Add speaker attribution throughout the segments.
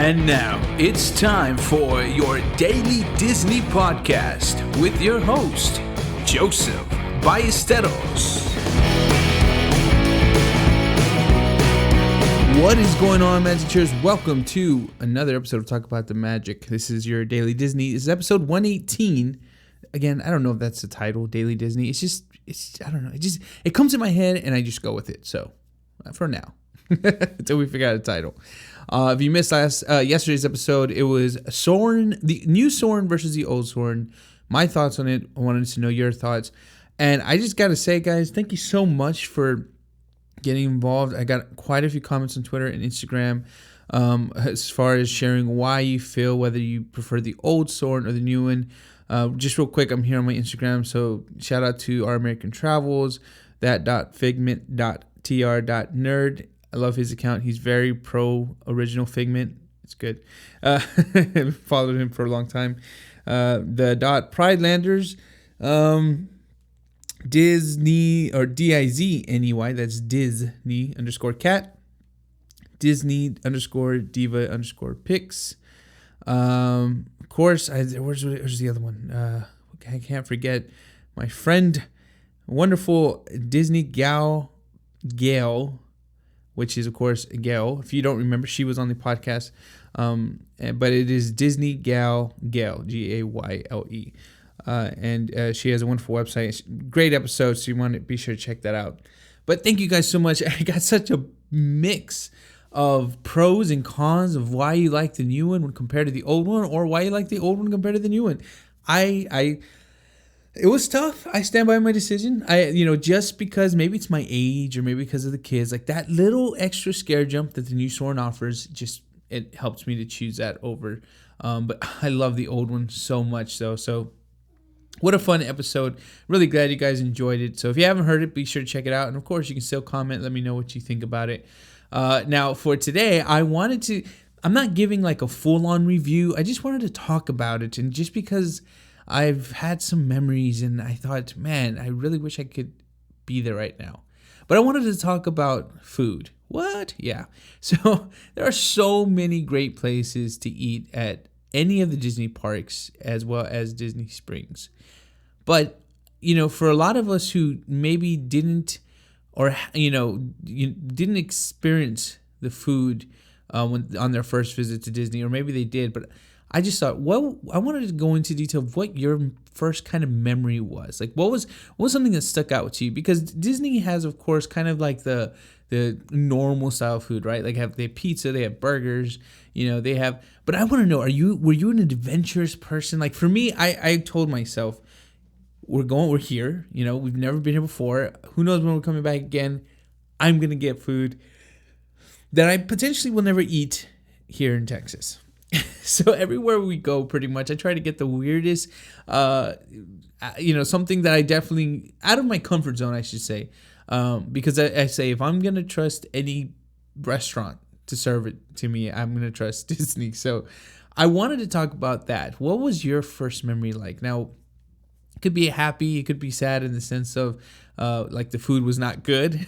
Speaker 1: And now it's time for your Daily Disney Podcast with your host, Joseph Ballesteros. What is going on, Magicers? Welcome to another episode of Talk About the Magic. This is your Daily Disney. This is episode 118. Again, I don't know if that's the title, Daily Disney. I don't know. It comes in my head and I just go with it. So, for now, until we figure out a title. If you missed yesterday's episode, it was Soarin', the new Soarin' versus the old Soarin'. My thoughts on it. I wanted to know your thoughts. And I just got to say, guys, thank you so much for getting involved. I got quite a few comments on Twitter and Instagram as far as sharing why you feel, whether you prefer the old Soarin' or the new one. Just real quick, I'm here on my Instagram, so shout out to Our American Travels, that.figment.tr.nerd. I love his account. He's very pro original Figment. It's good. Followed him for a long time. The Pridelanders, Disney or Dizney. That's Disney _cat. Disney _diva _pics. Of course, where's the other one? I can't forget my friend, wonderful Disney Gail, which is, of course, Gail. If you don't remember, she was on the podcast. But it is Disney Gayle, Gayle. And she has a wonderful website. Great episode, so you want to be sure to check that out. But thank you guys so much. I got such a mix of pros and cons of why you like the new one when compared to the old one, or why you like the old one compared to the new one. It was tough. I stand by my decision. Just because maybe it's my age or maybe because of the kids, like that little extra scare jump that the new Soarin' offers, just it helps me to choose that over. But I love the old one so much, though. So what a fun episode. Really glad you guys enjoyed it. So if you haven't heard it, be sure to check it out. And of course, you can still comment. Let me know what you think about it. Now, for today, I'm not giving like a full-on review. I just wanted to talk about it. And just because I've had some memories and I thought, man, I really wish I could be there right now. But I wanted to talk about food. What? Yeah. So there are so many great places to eat at any of the Disney parks as well as Disney Springs. But, for a lot of us who maybe didn't or, didn't experience the food on their first visit to Disney, or maybe they did, but I just thought, I wanted to go into detail of what your first kind of memory was. Like, what was something that stuck out to you? Because Disney has, of course, kind of like the normal style food, right? Like they have pizza, they have burgers, they have. But I want to know, were you an adventurous person? Like for me, I told myself, we're here. We've never been here before. Who knows when we're coming back again? I'm gonna get food that I potentially will never eat here in Texas. So everywhere we go, pretty much, I try to get the weirdest, something that I definitely, out of my comfort zone, I should say. Because I say, if I'm going to trust any restaurant to serve it to me, I'm going to trust Disney. So I wanted to talk about that. What was your first memory like? Now, it could be happy, it could be sad in the sense of, like the food was not good.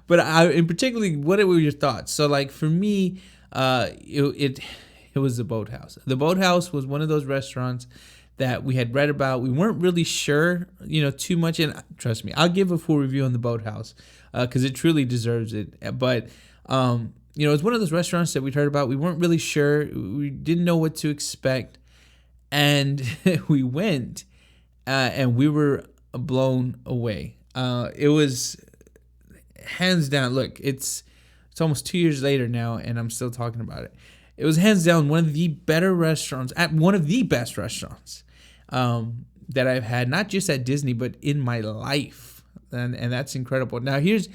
Speaker 1: But in particularly, what were your thoughts? So like for me, it was the Boathouse. The Boathouse was one of those restaurants that we had read about. We weren't really sure, too much. And trust me, I'll give a full review on the Boathouse because it truly deserves it. But, it's one of those restaurants that we'd heard about. We weren't really sure. We didn't know what to expect. And we went and we were blown away. It was hands down. Look, it's almost 2 years later now, and I'm still talking about it. It was hands down one of the better restaurants, at one of the best restaurants that I've had, not just at Disney, but in my life, and that's incredible. Now here's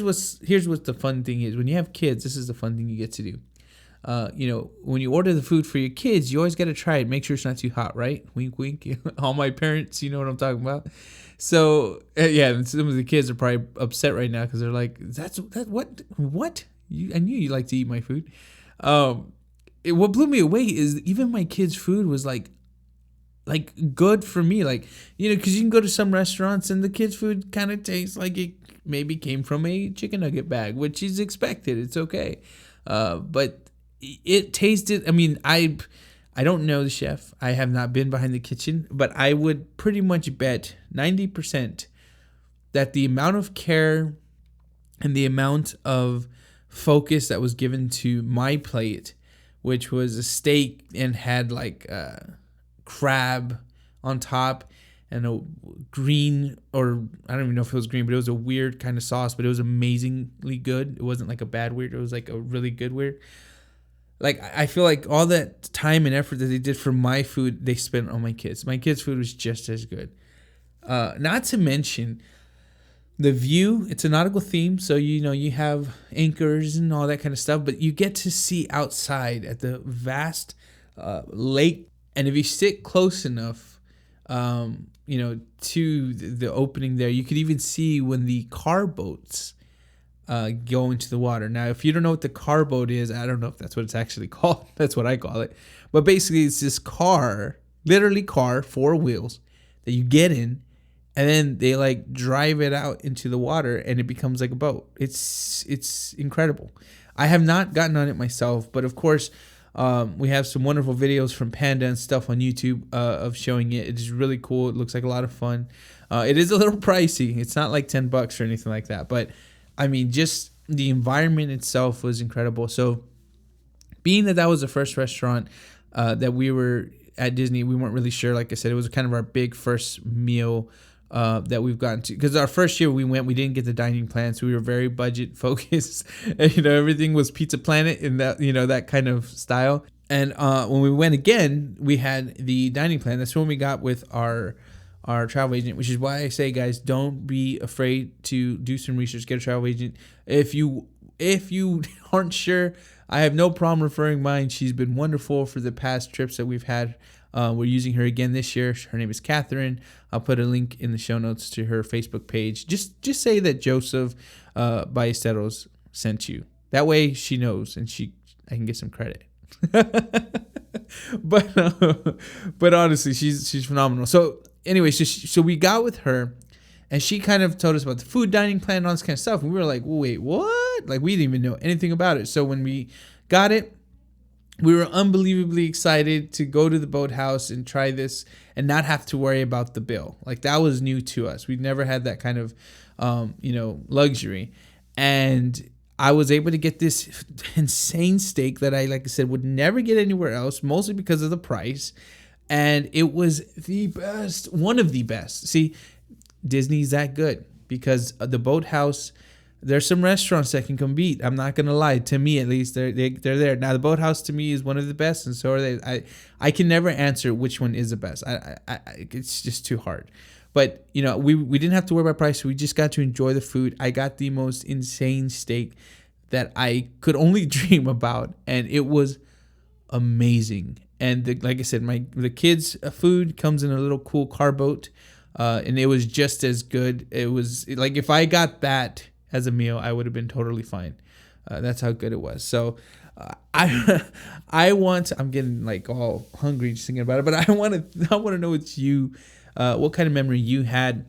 Speaker 1: what the fun thing is. When you have kids, this is the fun thing you get to do. When you order the food for your kids, you always got to try it. Make sure it's not too hot, right? Wink, wink. All my parents, you know what I'm talking about. So yeah, some of the kids are probably upset right now because they're like, what? I knew you like to eat my food. What blew me away is even my kids' food was like good for me. Like, because you can go to some restaurants and the kids' food kind of tastes like it maybe came from a chicken nugget bag, which is expected. It's okay. But it tasted. I mean, I don't know the chef. I have not been behind the kitchen, but I would pretty much bet 90% that the amount of care and the amount of focus that was given to my plate, which was a steak and had like crab on top and a green, or I don't even know if it was green, but it was a weird kind of sauce, but it was amazingly good. It wasn't like a bad weird. It was like a really good weird. Like, I feel like all that time and effort that they did for my food, they spent on my kids. My kids' food was just as good. Not to mention the view. It's a nautical theme, so you have anchors and all that kind of stuff, but you get to see outside at the vast lake. And if you sit close enough, to the opening there, you could even see when the car boats go into the water. Now, if you don't know what the car boat is, I don't know if that's what it's actually called. That's what I call it. But basically, it's this car, literally car, 4 wheels that you get in, and then they like drive it out into the water, and it becomes like a boat. It's incredible. I have not gotten on it myself, but of course, we have some wonderful videos from Panda and stuff on YouTube of showing it. It is really cool. It looks like a lot of fun. It is a little pricey. It's not like $10 or anything like that, but I mean, just the environment itself was incredible. So, being that was the first restaurant that we were at Disney, we weren't really sure. Like I said, it was kind of our big first meal that we've gotten to. Because our first year we went, we didn't get the dining plan, so we were very budget focused. And, everything was Pizza Planet in that, that kind of style. And when we went again, we had the dining plan. That's when we got with our travel agent, which is why I say, guys, don't be afraid to do some research, get a travel agent. If you aren't sure, I have no problem referring mine. She's been wonderful for the past trips that we've had. We're using her again this year. Her name is Catherine. I'll put a link in the show notes to her Facebook page. Just say that Joseph Ballesteros sent you. That way she knows, and I can get some credit. But honestly, she's phenomenal. So anyway, so we got with her, and she kind of told us about the food dining plan and all this kind of stuff. And we were like, wait, what? Like, we didn't even know anything about it. So when we got it, we were unbelievably excited to go to the boathouse and try this and not have to worry about the bill. Like, that was new to us. We'd never had that kind of, luxury. And I was able to get this insane steak that like I said, would never get anywhere else, mostly because of the price. And it was the best, one of the best. See, Disney's that good because the boathouse, there's some restaurants that can compete. I'm not gonna lie. To me, at least, they're there. Now, the boathouse to me is one of the best, and so are they. I can never answer which one is the best. It's just too hard. But we didn't have to worry about price. We just got to enjoy the food. I got the most insane steak that I could only dream about, and it was amazing. And like I said, the kids' food comes in a little cool car boat, and it was just as good. It was like, if I got that as a meal, I would have been totally fine. That's how good it was. So I'm getting like all hungry just thinking about it. But I want to know what kind of memory you had.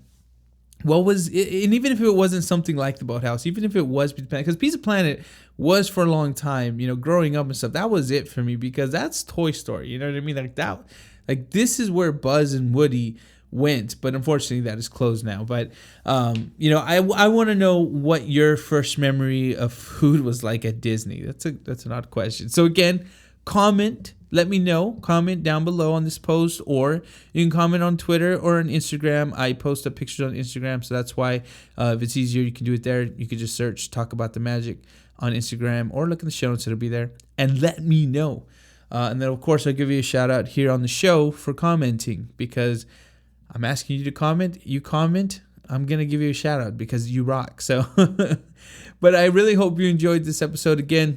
Speaker 1: What was, and even if it wasn't something like the boathouse, even if it was Pizza Planet, because Pizza Planet was for a long time, growing up and stuff, that was it for me, because that's Toy Story. You know what I mean? Like that, like this is where Buzz and Woody went, but unfortunately that is closed now. But I want to know what your first memory of food was like at Disney. That's an odd question. So again, let me know. Comment down below on this post, or you can comment on Twitter or on Instagram. I post up pictures on Instagram, so that's why if it's easier, you can do it there. You can just search Talk About the Magic on Instagram, or look in the show notes, it'll be there, and let me know. And then of course I'll give you a shout out here on the show for commenting, because I'm asking you to comment. You comment, I'm going to give you a shout out because you rock. So, but I really hope you enjoyed this episode. Again,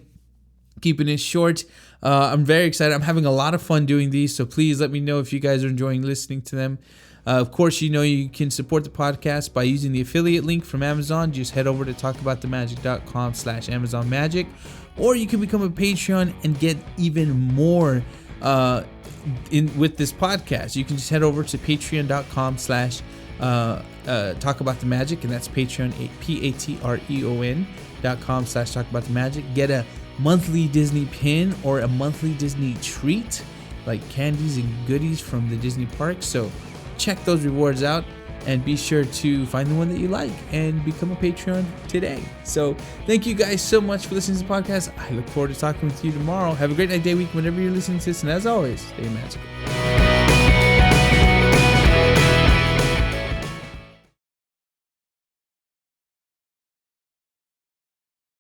Speaker 1: keeping it short. I'm very excited. I'm having a lot of fun doing these. So please let me know if you guys are enjoying listening to them. Of course, you can support the podcast by using the affiliate link from Amazon. Just head over to talkaboutthemagic.com/Amazon Magic, or you can become a Patreon and get even more with this podcast. You can just head over to patreon.com/talkaboutthemagic, and that's Patreon, Patreon.com/talkaboutthemagic. Get a monthly Disney pin or a monthly Disney treat, like candies and goodies from the Disney park. So check those rewards out and be sure to find the one that you like and become a Patreon today. So thank you guys so much for listening to the podcast. I look forward to talking with you tomorrow. Have a great night, day, week, whenever you're listening to this. And as always, stay magical.